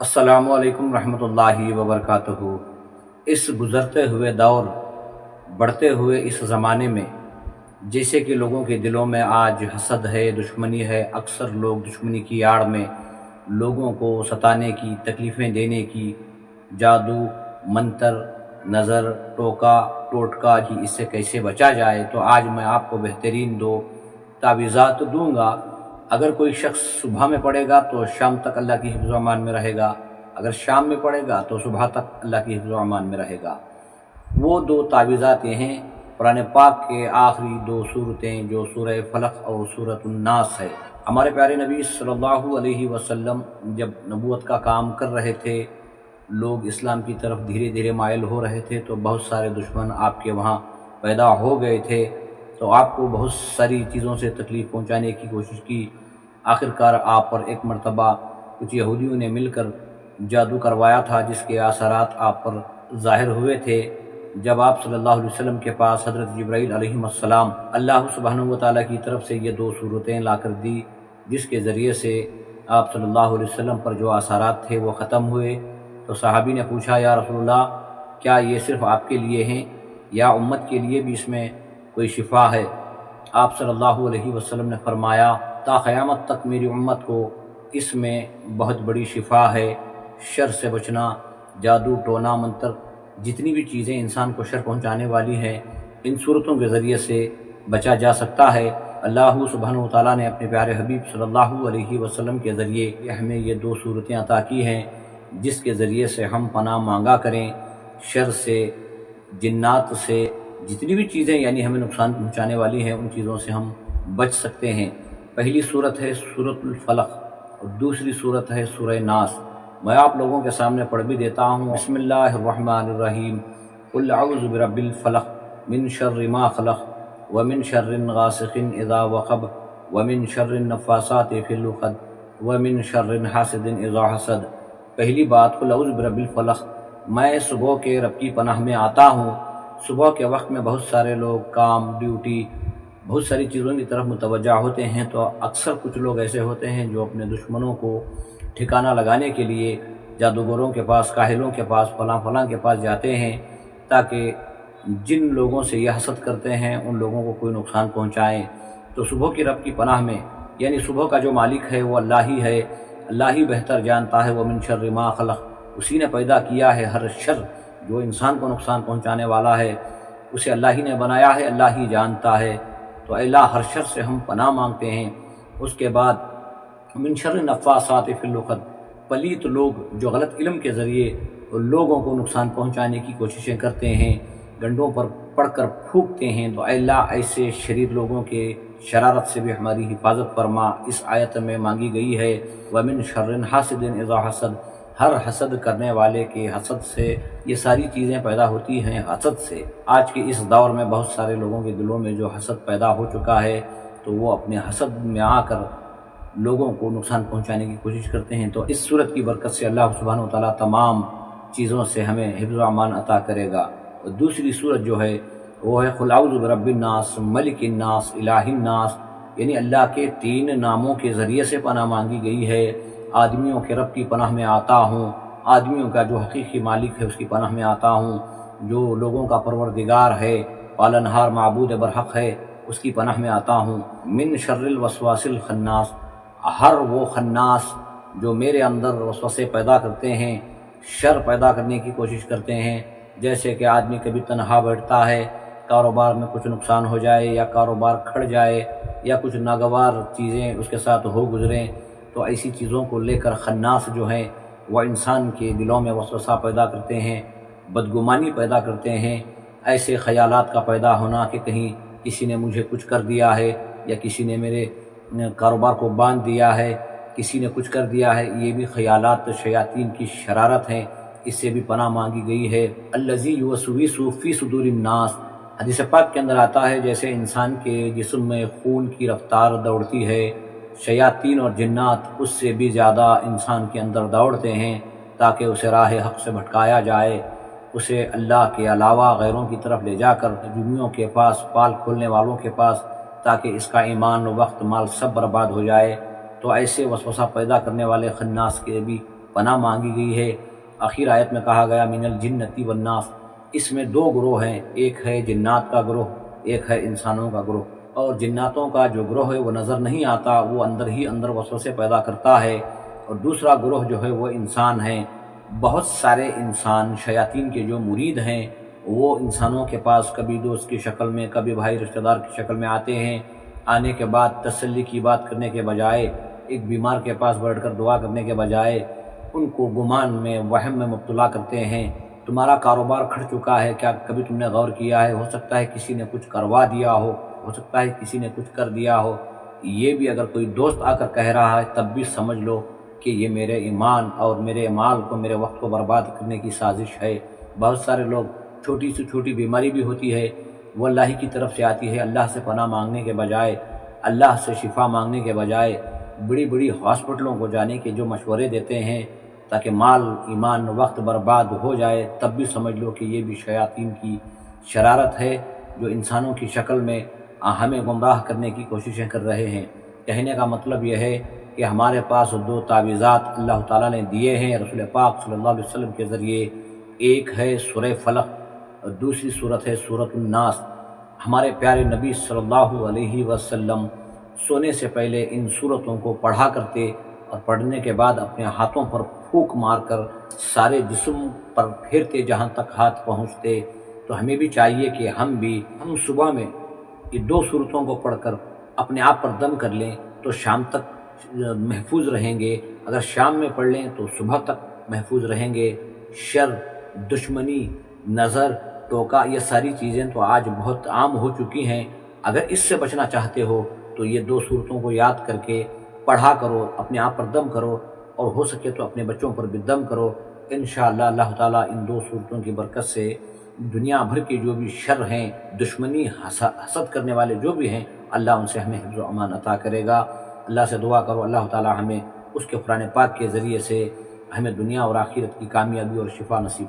السلام علیکم ورحمۃ اللہ وبرکاتہ۔ اس گزرتے ہوئے دور، بڑھتے ہوئے اس زمانے میں جیسے کہ لوگوں کے دلوں میں آج حسد ہے، دشمنی ہے، اکثر لوگ دشمنی کی آڑ میں لوگوں کو ستانے کی، تکلیفیں دینے کی، جادو، منتر، نظر، ٹوکا، ٹوٹکا کہ اس سے کیسے بچا جائے، تو آج میں آپ کو بہترین دو تعویذات دوں گا۔ اگر کوئی شخص صبح میں پڑھے گا تو شام تک اللہ کی حفظ و امان میں رہے گا، اگر شام میں پڑھے گا تو صبح تک اللہ کی حفظ و امان میں رہے گا۔ وہ دو تعویذات یہ ہیں، قرآن پاک کے آخری دو صورتیں جو سورہ فلق اور سورۃ الناس ہے۔ ہمارے پیارے نبی صلی اللہ علیہ وسلم جب نبوت کا کام کر رہے تھے، لوگ اسلام کی طرف دھیرے دھیرے مائل ہو رہے تھے، تو بہت سارے دشمن آپ کے وہاں پیدا ہو گئے تھے، تو آپ کو بہت ساری چیزوں سے تکلیف پہنچانے کی کوشش کی۔ آخرکار آپ پر ایک مرتبہ کچھ یہودیوں نے مل کر جادو کروایا تھا، جس کے اثرات آپ پر ظاہر ہوئے تھے۔ جب آپ صلی اللہ علیہ وسلم کے پاس حضرت جبرائیل علیہ السلام اللہ سبحانہ وتعالیٰ کی طرف سے یہ دو صورتیں لا کر دی، جس کے ذریعے سے آپ صلی اللہ علیہ وسلم پر جو اثرات تھے وہ ختم ہوئے، تو صحابی نے پوچھا، یا رسول اللہ، کیا یہ صرف آپ کے لیے ہیں یا امت کے لیے بھی اس میں کوئی شفا ہے؟ آپ صلی اللہ علیہ وسلم نے فرمایا، تا قیامت تک میری امت کو اس میں بہت بڑی شفا ہے۔ شر سے بچنا، جادو، ٹونا، منتر، جتنی بھی چیزیں انسان کو شر پہنچانے والی ہیں، ان صورتوں کے ذریعے سے بچا جا سکتا ہے۔ اللہ سبحانہ وتعالیٰ نے اپنے پیارے حبیب صلی اللہ علیہ وسلم کے ذریعے ہمیں یہ دو صورتیں عطا کی ہیں، جس کے ذریعے سے ہم پناہ مانگا کریں شر سے، جنات سے، جتنی بھی چیزیں یعنی ہمیں نقصان پہنچانے والی ہیں، ان چیزوں سے ہم بچ سکتے ہیں۔ پہلی صورت ہے سورۃ الفلق اور دوسری صورت ہے سورہ ناس۔ میں آپ لوگوں کے سامنے پڑھ بھی دیتا ہوں۔ بسم اللہ الرحمن الرحیم، قل اعوذ برب الفلق من شر ما خلق ومن شر غاسق اذا وقب ومن شر النفاثات فی العقد ومن شر حاسد اذا حسد۔ پہلی بات، قل اعوذ برب الفلق، میں صبح کے رب کی پناہ میں آتا ہوں۔ صبح کے وقت میں بہت سارے لوگ کام، ڈیوٹی، بہت ساری چیزوں کی طرف متوجہ ہوتے ہیں، تو اکثر کچھ لوگ ایسے ہوتے ہیں جو اپنے دشمنوں کو ٹھکانہ لگانے کے لیے جادوگروں کے پاس، کاہلوں کے پاس، فلاں فلاں کے پاس جاتے ہیں، تاکہ جن لوگوں سے یہ حسد کرتے ہیں ان لوگوں کو کوئی نقصان پہنچائیں۔ تو صبح کی رب کی پناہ میں، یعنی صبح کا جو مالک ہے وہ اللہ ہی ہے، اللہ ہی بہتر جانتا ہے۔ ومن شر ما خلق، اسی نے پیدا کیا ہے ہر شر جو انسان کو نقصان پہنچانے والا ہے، اسے اللہ ہی نے بنایا ہے، اللہ ہی جانتا ہے۔ تو اے اللہ، ہر شر سے ہم پناہ مانگتے ہیں۔ اس کے بعد من شر النفاثات فی العقد، پلیت لوگ جو غلط علم کے ذریعے لوگوں کو نقصان پہنچانے کی کوششیں کرتے ہیں، گنڈوں پر پڑھ کر پھونکتے ہیں، تو اے اللہ ایسے شریر لوگوں کے شرارت سے بھی ہماری حفاظت فرما۔ اس آیت میں مانگی گئی ہے ومن شر حاسد اذا حسد، ہر حسد کرنے والے کے حسد سے، یہ ساری چیزیں پیدا ہوتی ہیں حسد سے۔ آج کے اس دور میں بہت سارے لوگوں کے دلوں میں جو حسد پیدا ہو چکا ہے، تو وہ اپنے حسد میں آ کر لوگوں کو نقصان پہنچانے کی کوشش کرتے ہیں۔ تو اس صورت کی برکت سے اللہ سبحانہ وتعالیٰ تمام چیزوں سے ہمیں حفظ و امان عطا کرے گا۔ اور دوسری صورت جو ہے وہ ہے قل اعوذ برب الناس، ملک الناس، الہ الناس، یعنی اللہ کے تین ناموں کے ذریعے سے پناہ مانگی گئی ہے۔ آدمیوں کے رب کی پناہ میں آتا ہوں، آدمیوں کا جو حقیقی مالک ہے اس کی پناہ میں آتا ہوں، جو لوگوں کا پروردگار ہے، پالنہار، معبود برحق ہے، اس کی پناہ میں آتا ہوں۔ من شر الوسواس الخناس، ہر وہ خناس جو میرے اندر وسوسے پیدا کرتے ہیں، شر پیدا کرنے کی کوشش کرتے ہیں، جیسے کہ آدمی کبھی تنہا بیٹھتا ہے، کاروبار میں کچھ نقصان ہو جائے یا کاروبار کھڑ جائے یا کچھ ناگوار چیزیں اس کے ساتھ ہو گزریں، تو ایسی چیزوں کو لے کر خناس جو ہیں وہ انسان کے دلوں میں وسوسہ پیدا کرتے ہیں، بدگمانی پیدا کرتے ہیں۔ ایسے خیالات کا پیدا ہونا کہ کہیں کسی نے مجھے کچھ کر دیا ہے، یا کسی نے میرے کاروبار کو باندھ دیا ہے، کسی نے کچھ کر دیا ہے، یہ بھی خیالات شیاطین کی شرارت ہیں، اس سے بھی پناہ مانگی گئی ہے۔ الذی یوسوس فی صدور الناس، حدیث پاک کے اندر آتا ہے جیسے انسان کے جسم میں خون کی رفتار دوڑتی ہے، شیاطین اور جنات اس سے بھی زیادہ انسان کے اندر دوڑتے ہیں، تاکہ اسے راہ حق سے بھٹکایا جائے، اسے اللہ کے علاوہ غیروں کی طرف لے جا کر جنیوں کے پاس، پال کھولنے والوں کے پاس، تاکہ اس کا ایمان، وقت، مال سب برباد ہو جائے۔ تو ایسے وسوسہ پیدا کرنے والے خناس کے بھی پناہ مانگی گئی ہے۔ آخر آیت میں کہا گیا من الجنتی والناس، اس میں دو گروہ ہیں، ایک ہے جنات کا گروہ، ایک ہے انسانوں کا گروہ۔ اور جناتوں کا جو گروہ ہے وہ نظر نہیں آتا، وہ اندر ہی اندر وسوسے پیدا کرتا ہے، اور دوسرا گروہ جو ہے وہ انسان ہے۔ بہت سارے انسان شیاطین کے جو مرید ہیں وہ انسانوں کے پاس کبھی دوست کی شکل میں، کبھی بھائی رشتہ دار کی شکل میں آتے ہیں۔ آنے کے بعد تسلی کی بات کرنے کے بجائے، ایک بیمار کے پاس بیٹھ کر دعا کرنے کے بجائے ان کو گمان میں، وہم میں مبتلا کرتے ہیں۔ تمہارا کاروبار کھڑ چکا ہے، کیا کبھی تم نے غور کیا ہے؟ ہو سکتا ہے کسی نے کچھ کروا دیا ہو سکتا ہے کسی نے کچھ کر دیا ہو۔ یہ بھی اگر کوئی دوست آ کر کہہ رہا ہے تب بھی سمجھ لو کہ یہ میرے ایمان اور میرے مال کو، میرے وقت کو برباد کرنے کی سازش ہے۔ بہت سارے لوگ، چھوٹی سے چھوٹی بیماری بھی ہوتی ہے وہ اللہ ہی کی طرف سے آتی ہے، اللہ سے پناہ مانگنے کے بجائے، اللہ سے شفا مانگنے کے بجائے بڑی بڑی ہاسپٹلوں کو جانے کے جو مشورے دیتے ہیں تاکہ مال، ایمان، وقت برباد ہو جائے، تب بھی سمجھ لو کہ یہ بھی شیاطین کی شرارت ہے جو انسانوں کی شکل میں ہمیں گمراہ کرنے کی کوششیں کر رہے ہیں۔ کہنے کا مطلب یہ ہے کہ ہمارے پاس دو تعویذات اللہ تعالیٰ نے دیے ہیں رسول پاک صلی اللہ علیہ وسلم کے ذریعے، ایک ہے سورہ فلق اور دوسری صورت ہے سورۃ الناس۔ ہمارے پیارے نبی صلی اللہ علیہ وسلم سونے سے پہلے ان صورتوں کو پڑھا کرتے، اور پڑھنے کے بعد اپنے ہاتھوں پر پھونک مار کر سارے جسم پر پھیرتے جہاں تک ہاتھ پہنچتے۔ تو ہمیں بھی چاہیے کہ ہم صبح میں یہ دو صورتوں کو پڑھ کر اپنے آپ پر دم کر لیں تو شام تک محفوظ رہیں گے، اگر شام میں پڑھ لیں تو صبح تک محفوظ رہیں گے۔ شر، دشمنی، نظر، ٹوکا، یہ ساری چیزیں تو آج بہت عام ہو چکی ہیں۔ اگر اس سے بچنا چاہتے ہو تو یہ دو صورتوں کو یاد کر کے پڑھا کرو، اپنے آپ پر دم کرو، اور ہو سکے تو اپنے بچوں پر بھی دم کرو۔ انشاءاللہ اللہ تعالیٰ ان دو صورتوں کی برکت سے دنیا بھر کے جو بھی شر ہیں، دشمنی، حسد کرنے والے جو بھی ہیں، اللہ ان سے ہمیں حفظ و امان عطا کرے گا۔ اللہ سے دعا کرو اللہ تعالیٰ ہمیں اس کے قرآن پاک کے ذریعے سے ہمیں دنیا اور آخرت کی کامیابی اور شفا نصیب